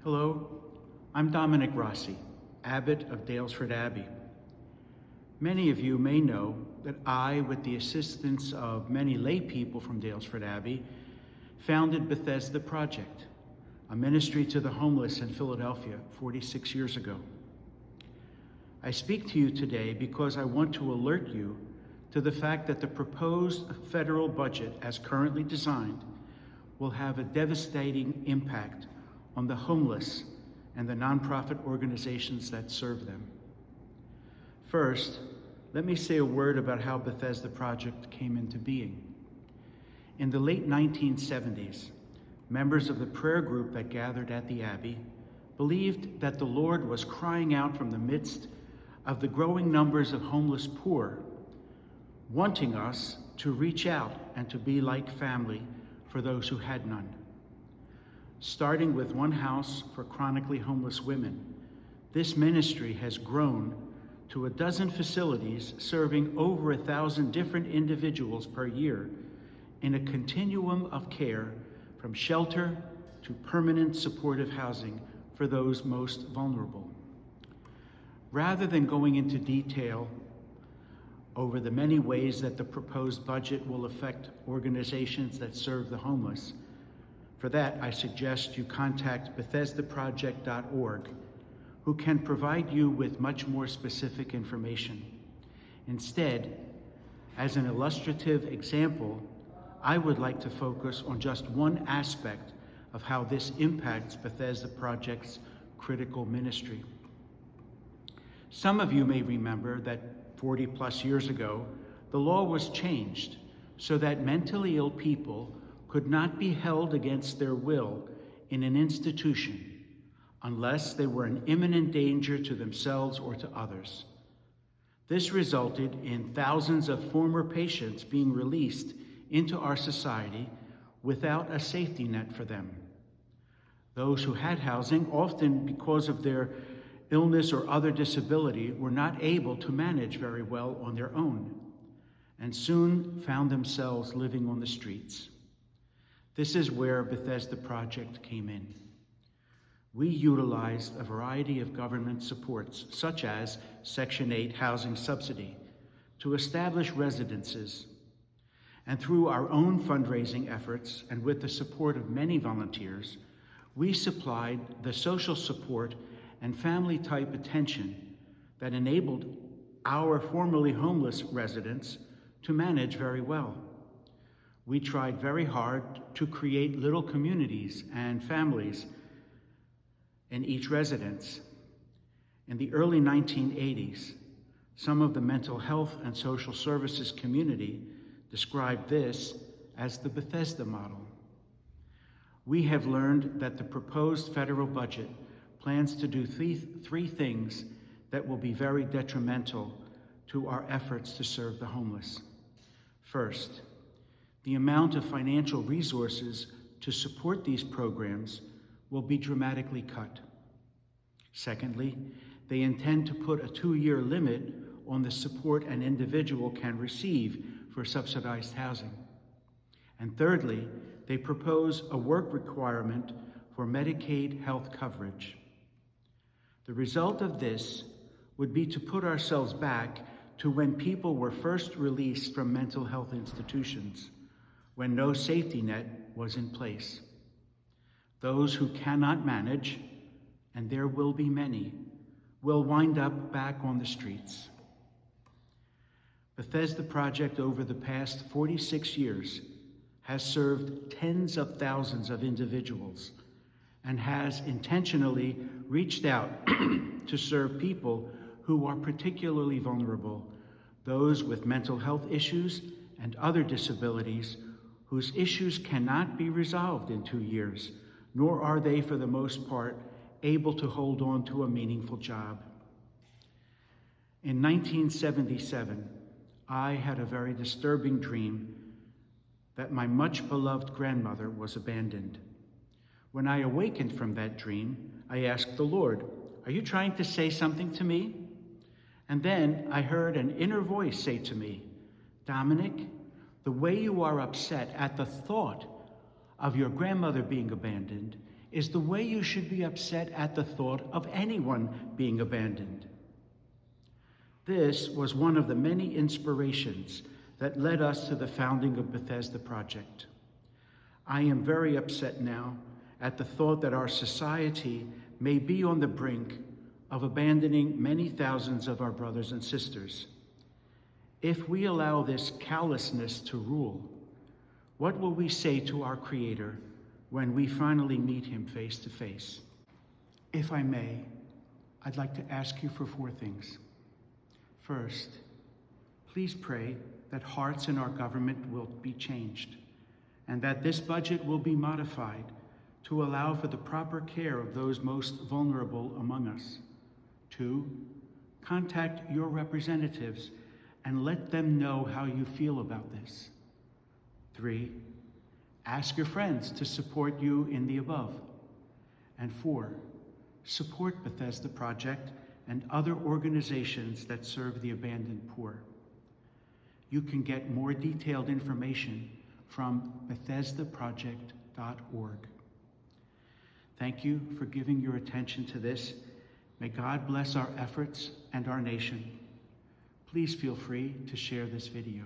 Hello, I'm Domenic Rossi, Abbot of Daylesford Abbey. Many of you may know that I, with the assistance of many lay people from Daylesford Abbey, founded Bethesda Project, a ministry to the homeless in Philadelphia 46 years ago. I speak to you today because I want to alert you to the fact that the proposed federal budget, as currently designed, will have a devastating impact on the homeless and the nonprofit organizations that serve them. First, let me say a word about how Bethesda Project came into being. In the late 1970s, members of the prayer group that gathered at the Abbey believed that the Lord was crying out from the midst of the growing numbers of homeless poor, wanting us to reach out and to be like family for those who had none. Starting with one house for chronically homeless women, this ministry has grown to a dozen facilities serving over 1,000 different individuals per year in a continuum of care from shelter to permanent supportive housing for those most vulnerable. Rather than going into detail over the many ways that the proposed budget will affect organizations that serve the homeless, for that, I suggest you contact BethesdaProject.org, who can provide you with much more specific information. Instead, as an illustrative example, I would like to focus on just one aspect of how this impacts Bethesda Project's critical ministry. Some of you may remember that 40 plus years ago, the law was changed so that mentally ill people could not be held against their will in an institution unless they were an imminent danger to themselves or to others. This resulted in thousands of former patients being released into our society without a safety net for them. Those who had housing, often because of their illness or other disability, were not able to manage very well on their own and soon found themselves living on the streets. This is where Bethesda Project came in. We utilized a variety of government supports, such as Section 8 housing subsidy, to establish residences. And through our own fundraising efforts and with the support of many volunteers, we supplied the social support and family-type attention that enabled our formerly homeless residents to manage very well. We tried very hard to create little communities and families in each residence. In the early 1980s, some of the mental health and social services community described this as the Bethesda model. We have learned that the proposed federal budget plans to do three things that will be very detrimental to our efforts to serve the homeless. First, the amount of financial resources to support these programs will be dramatically cut. Secondly, they intend to put a 2-year limit on the support an individual can receive for subsidized housing. And thirdly, they propose a work requirement for Medicaid health coverage. The result of this would be to put ourselves back to when people were first released from mental health institutions, when no safety net was in place. Those who cannot manage, and there will be many, will wind up back on the streets. Bethesda Project over the past 46 years has served tens of thousands of individuals and has intentionally reached out to serve people who are particularly vulnerable, those with mental health issues and other disabilities whose issues cannot be resolved in 2 years, nor are they, for the most part, able to hold on to a meaningful job. In 1977, I had a very disturbing dream that my much-beloved grandmother was abandoned. When I awakened from that dream, I asked the Lord, "Are you trying to say something to me?" And then I heard an inner voice say to me, "Domenic, the way you are upset at the thought of your grandmother being abandoned is the way you should be upset at the thought of anyone being abandoned. This was one of the many inspirations that led us to the founding of Bethesda Project. I am very upset now at the thought that our society may be on the brink of abandoning many thousands of our brothers and sisters. If we allow this callousness to rule, what will we say to our Creator when we finally meet him face to face? If I may, I'd like to ask you for 4 things. First, please pray that hearts in our government will be changed and that this budget will be modified to allow for the proper care of those most vulnerable among us. 2, contact your representatives and let them know how you feel about this. 3, ask your friends to support you in the above. And 4, support Bethesda Project and other organizations that serve the abandoned poor. You can get more detailed information from BethesdaProject.org. Thank you for giving your attention to this. May God bless our efforts and our nation. Please feel free to share this video.